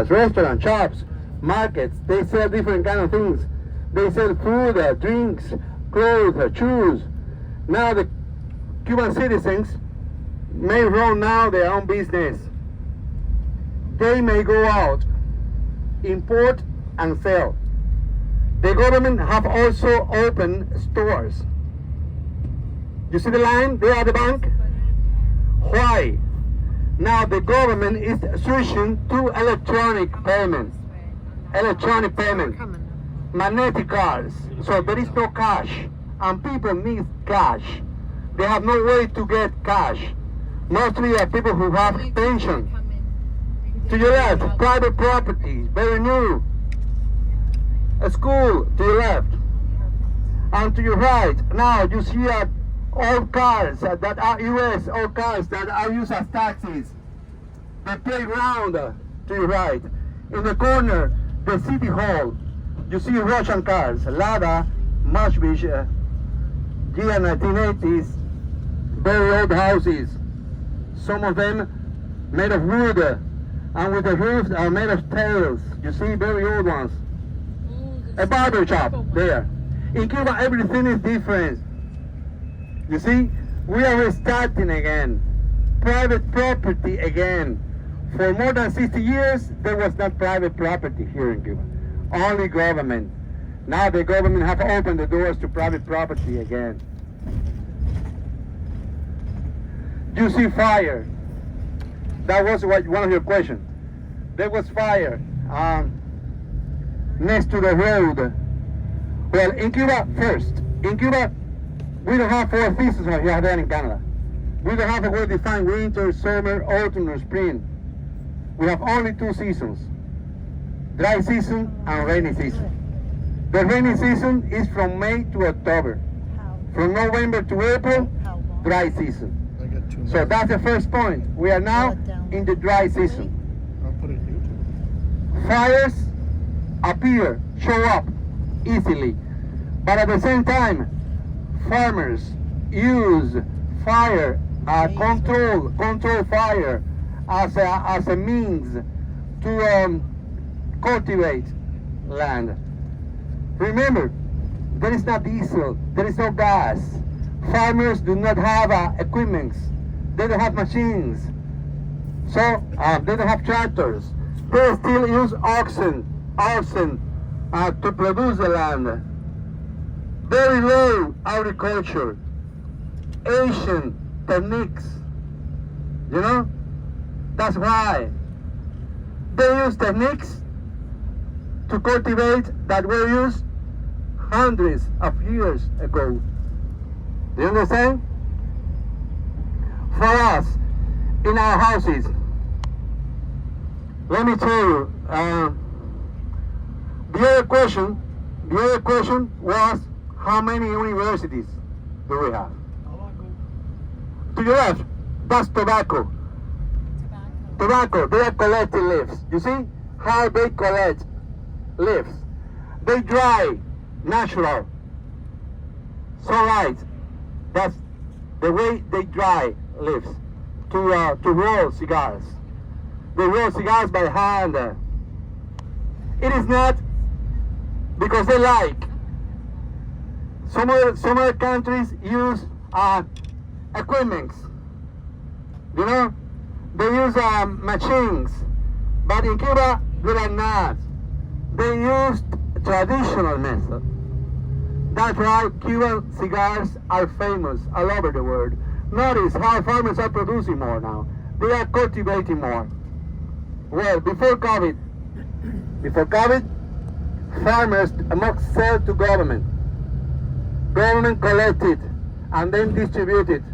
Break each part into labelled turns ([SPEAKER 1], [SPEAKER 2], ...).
[SPEAKER 1] restaurants, shops, markets. They sell different kind of things. They sell food, drinks, clothes, shoes. Now the Cuban citizens may run now their own business. They may go out, import and sell. The government have also opened stores. You see the line there at the bank? Why? Now the government is switching to electronic payment. Electronic payment. Magnetic cards. So there is no cash. And people need cash. They have no way to get cash. Mostly are people who have pension. To your left, private property, very new. A school to your left. And to your right, now you see all cars that are US, all cars that are used as taxis. The playground to your right. In the corner, the city hall. You see Russian cars, Lada, Moshvich, year 1980s, very old houses. Some of them made of wood, and with the roofs are made of tiles. You see, very old ones. A barber shop there. In Cuba, everything is different. You see, we are restarting again. Private property again. For more than 60 years, there was not private property here in Cuba. Only government. Now the government have opened the doors to private property again. You see fire. That was one of your questions. There was fire next to the road. Well, in Cuba, first, in Cuba, we don't have 4 seasons like you have there in Canada. We don't have a well-defined winter, summer, autumn, or spring. We have only 2 seasons. Dry season and rainy season. The rainy season is from May to October. From November to April, dry season. So that's the first point. We are now in the dry season. Fires appear, show up easily. But at the same time, farmers use fire, control fire as a means to cultivate land. Remember, there is no diesel, there is no gas. Farmers do not have equipment. They don't have machines. So they don't have tractors. They still use oxen to produce the land. Very low agriculture, ancient techniques. You know, that's why they use techniques to cultivate that were used hundreds of years ago. Do you understand? For us, in our houses, let me tell you, the other question was, how many universities do we have? To your left, that's tobacco. Tobacco, they are collecting leaves. You see how they collect leaves? They dry, natural, sunlight. That's the way they dry leaves to roll cigars. They roll cigars by hand. It is not because they like. Some other countries use equipment. You know, they use machines, but in Cuba they are not. They use traditional method. That's why Cuban cigars are famous all over the world. Notice how farmers are producing more now. They are cultivating more. Well, before COVID, farmers must sell to government. Government collected and then distributed.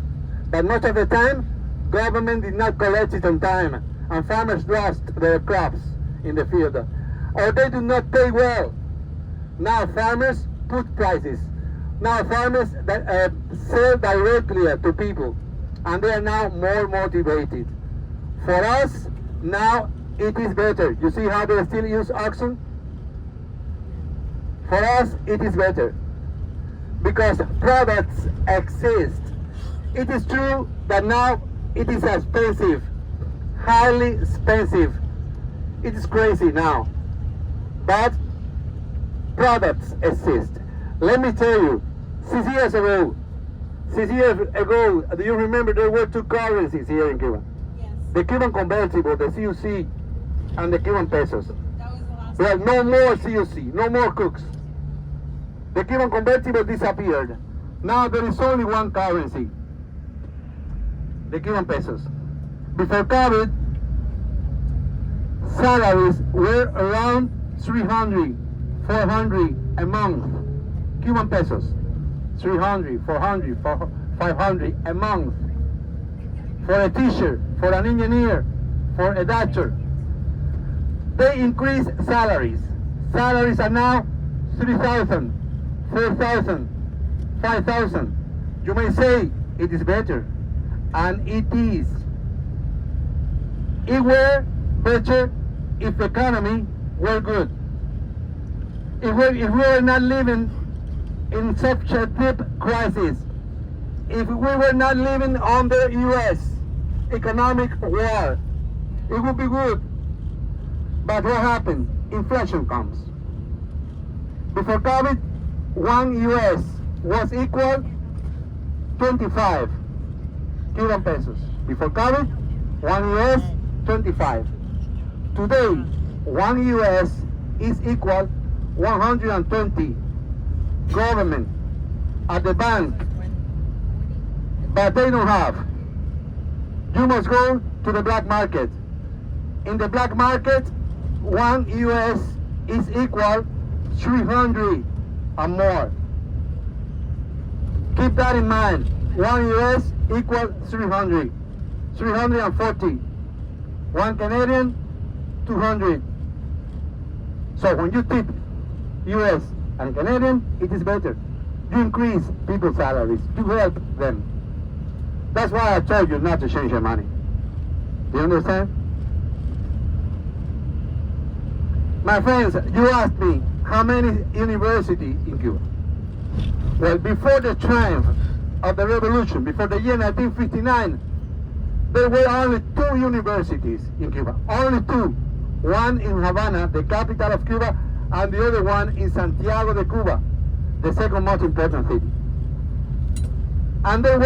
[SPEAKER 1] But most of the time, government did not collect it on time, and farmers lost their crops in the field. Or they do not pay well. Now farmers put prices. Now farmers sell directly to people, and they are now more motivated. For us, now it is better. You see how they still use oxen? For us, it is better, because products exist. It is true that now it is expensive, highly expensive. It is crazy now. But products exist. Let me tell you, 6 years ago, do you remember there were two currencies here in Cuba?
[SPEAKER 2] Yes.
[SPEAKER 1] The Cuban convertible, the CUC, and the Cuban pesos.
[SPEAKER 2] That was the last
[SPEAKER 1] Well, no more CUC, no more cooks. The Cuban convertible disappeared. Now there is only one currency, the Cuban pesos. Before COVID, salaries were around 300, 400 a month. Cuban pesos. 300, 400, 500 a month. For a teacher, for an engineer, for a doctor. They increase salaries. Salaries are now 3,000, 4,000, 5,000. You may say it is better, and it is. It were better if the economy were good. If we were not living in such a deep crisis, if we were not living under U.S. economic war, it would be good. But what happened? Inflation comes. Before COVID, 1 U.S. was equal 25 Cuban pesos. Before COVID, 1 U.S. 25. Today, 1 U.S. is equal 120 government at the bank, but they don't have. You must go to the black market. In the black market, 1 U.S. is equal 300 and more. Keep that in mind. 1 U.S. equal 300, 340. 1 Canadian, 200. So when you tip U.S. and Canadian, it is better. You increase people's salaries. You help them. That's why I told you not to change your money. Do you understand? My friends, you asked me how many universities in Cuba. Well, before the triumph of the revolution, before the year 1959, there were only 2 universities in Cuba. Only 2. One in Havana, the capital of Cuba, and the other one in Santiago de Cuba, the second most important city. And there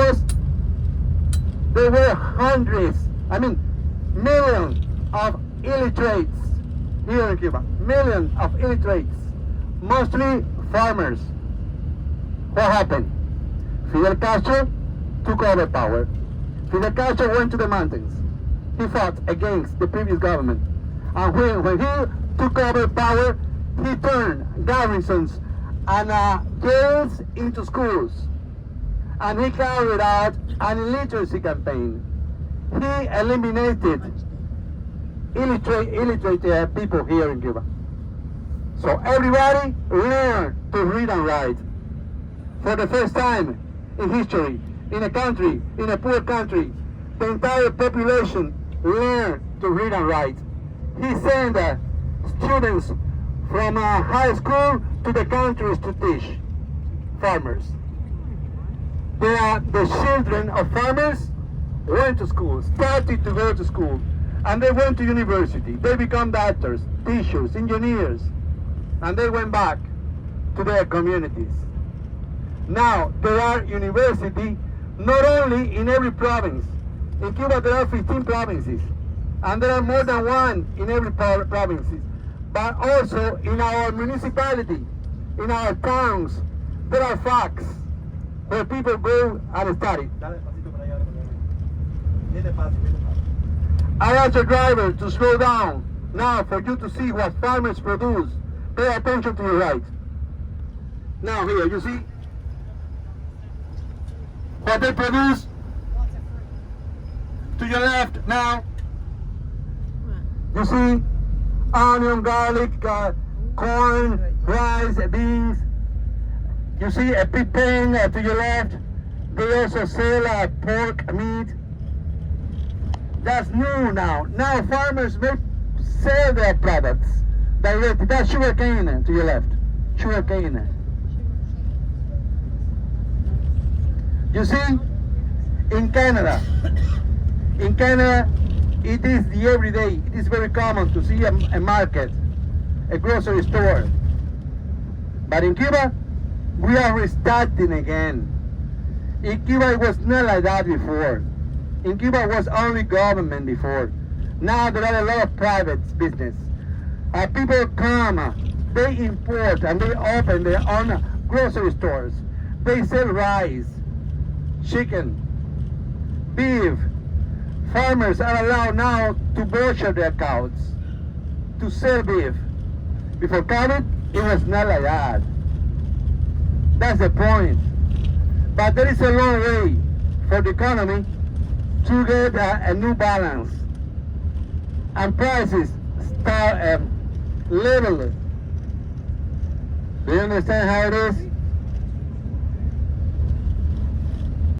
[SPEAKER 1] were hundreds, millions of illiterates here in Cuba. Millions of illiterates, mostly farmers. What happened? Fidel Castro took over power. Fidel Castro went to the mountains. He fought against the previous government. And when he took over power, he turned garrisons and jails into schools. And he carried out an illiteracy campaign. He eliminated illiterate people here in Cuba. So everybody learned to read and write. For the first time in history, in a country, in a poor country, the entire population learned to read and write. He sent students from high school to the countries to teach farmers. The children of farmers went to school, started to go to school, and they went to university. They become doctors, teachers, engineers, and they went back to their communities. Now, there are universities not only in every province. In Cuba, there are 15 provinces, and there are more than one in every province, but also in our municipality, in our towns, there are facts where people go and study. I ask the driver to slow down now for you to see what farmers produce. Pay attention to your right. Now here, you see what they produce. To your left now, you see onion, garlic, corn, rice, beans. You see a pig pen to your left. They also sell pork meat. That's new now. Now farmers may sell their products directly. That's sugar cane to your left. Sugar cane. You see, in Canada, it is the everyday. It is very common to see a market, a grocery store. But in Cuba, we are restarting again. In Cuba, it was not like that before. In Cuba, it was only government before. Now there are a lot of private business. People come, they import and they open their own grocery stores. They sell rice, chicken, beef. Farmers are allowed now to butcher their cows, to sell beef. Before COVID, it was not like that. That's the point. But there is a long way for the economy to get a new balance. And prices start leveling. Do you understand how it is?